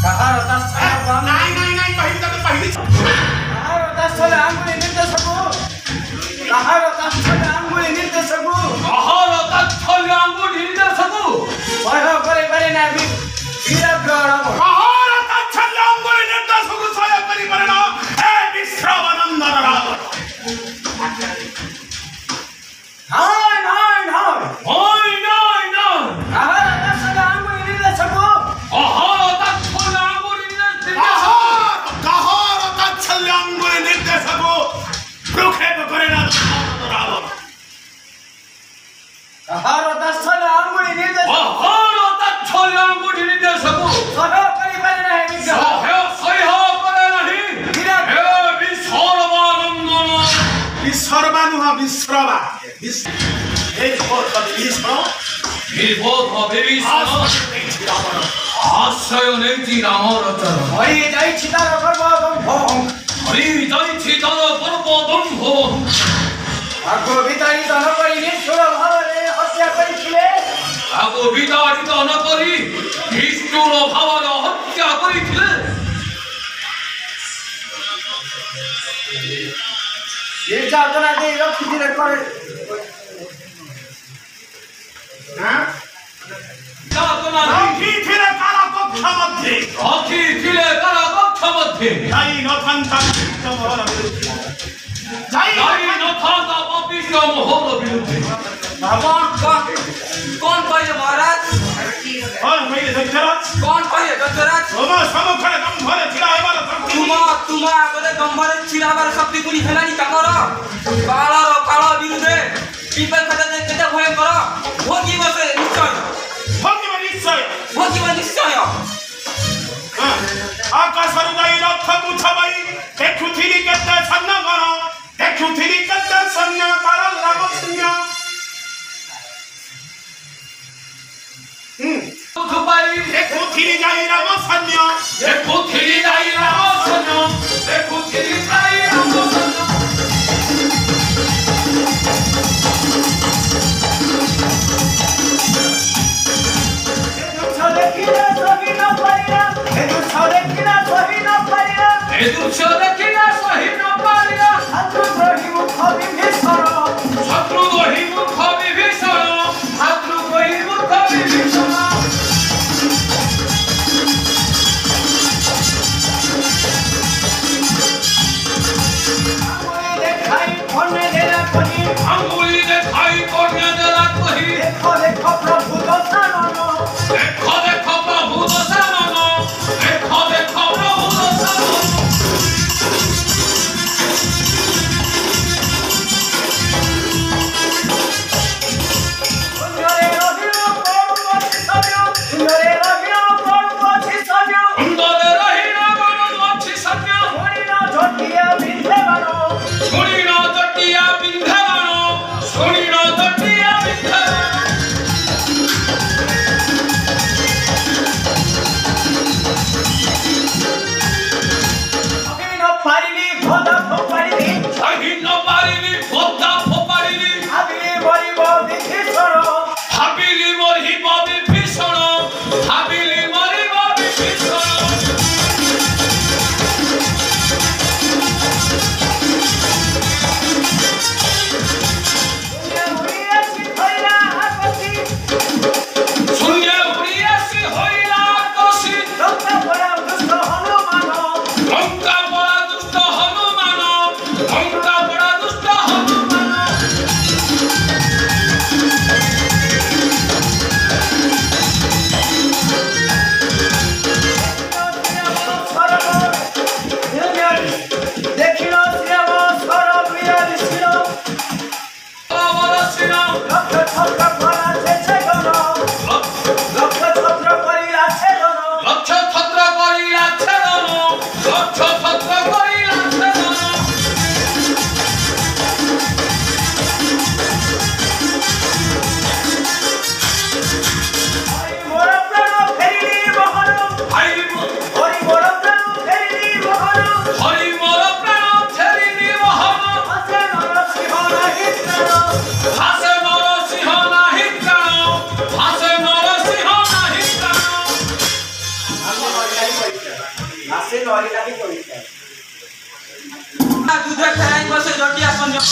କାହାର ଦାସ୍ତାନ ନାଇଁ କହିଲି ତତେ କହିଲି କାହାର ଦାସ୍ତାନ ଆଙ୍ଗୁଳି ନିର୍ଦ୍ଦେଶକୁ କାହାର ଦାସ୍ତାନ ଆଙ୍ଗୁଳି ନିର୍ଦ୍ଦେଶକୁ କାହାର ଦାସ୍ତାନ ଆଙ୍ଗୁଳି ନିର୍ଦ୍ଦେଶକୁ ସହ୍ୟ କରିପାରେ ନା ବୀରଗ୍ରହଣ କାହାର ଦାସ୍ତାନ ଆଙ୍ଗୁଳି ନିର୍ଦ୍ଦେଶକୁ ସହ୍ୟ କରିପାରେ ନା ଏ ବିଶ୍ରବାନନ୍ଦର ରାବଣ ହାୟ ହାୟ ହାୟ ওই নয় নয় କାହାର ଦାସ୍ତାନ ଆଙ୍ଗୁଳି ନିର୍ଦ୍ଦେଶକୁ কাহার দাস্তান আঙ্গুলি নির্দেশক কাহার দাচ্ছল্য আঙ্গুলি নির্দেশক প্রক্ষেপ করে না রাবণ କାହାର ଦାସ୍ତାନ ଆଙ୍ଗୁଳି ନିର୍ଦ୍ଦେଶକୁ কাহার দাস্তান আঙ্গুলি নির্দেশক ସହ୍ୟ କରିପାରେ ନାହିଁ ବିଗ୍ରହ সহ্য করে নাহি হে বিশ্বরবানন্দন বিশ্বরবা নুহ বিশ্বরবা এই ভোট বিশ্বর নির্বোধ হবে বিশ্বর আশ্রয় নেই রামরচন হরি ଯାଇଛି ତାର ଗର୍ବ হরি যাইছি তার পর্বদম্ভ ଆଗ ବିତାড়ିତ ନ କରି ନିଷ୍ଠୁର ଭାବରେ ହତ୍ୟା କରିଥିଲେ ତାକୁ ବିତାଡ଼ିତ ନ କରି ନିଷ୍ଠୁର ଭାବରେ ହତ୍ୟା କରିଥିଲେ ନିର୍ଯାତନା ଦେଇ ରଖିଥିଲେ ପରେ যাতনা রক্ষিଥିଲେ কারাকক্ষ মধ্যে রক্ষিছিলে কারাকক্ষ মধ্যে যাই নথান্তা মোহর বিরুদ্ধে যাই যাই নথান্তা পাপিষ্ঠ মোহর বিরুদ্ধে कौन पाइए महाराज হল হইলে দৈত্যরাজ कौन पाइए दत्तराज তোমার সম্মুখে দম্ভরে ছিড়া হেবার শক্তি तुमा आगरे दम्बरे छिराबार शक्ति कुनी हेलानी ताकर काळर काळ विरुद्धे पिपल खाता केते भयंकर भोगी बसे निश्चय ভগিব নিশ্চয় भोगी निश्चय আকাশর যাই রথকু ছবাই দেখুথিলি কেতে সৈন্য গণ দেখুথিলি কেতে সৈন্য কারণ রাম সিংহ সুপাই দেখুথিলি যাই রাম সৈন্য দেখুথিলি যাই রামচন্দ্র দেখুথিলি যাই রামচন্দ্র এ দৃশ্য দেখিলে সহি ন পারিয়া শত্রুদ্রোহী মুখ বিভীষণ শত্রুদ্রোহী মুখ বিভীষণ আঙ্গুলি দেখাই কন্যা দেলা কহি দেখো দেখো প্রভু দশানন দেখো দেখো প্রভু দশানন দেখো দেখো প্রভু দশানন ସେ ନଈ ଲାଗି ପଡ଼ିଥାଏ। দুধ খেলাই বসে জটিয়া সঞ্জয়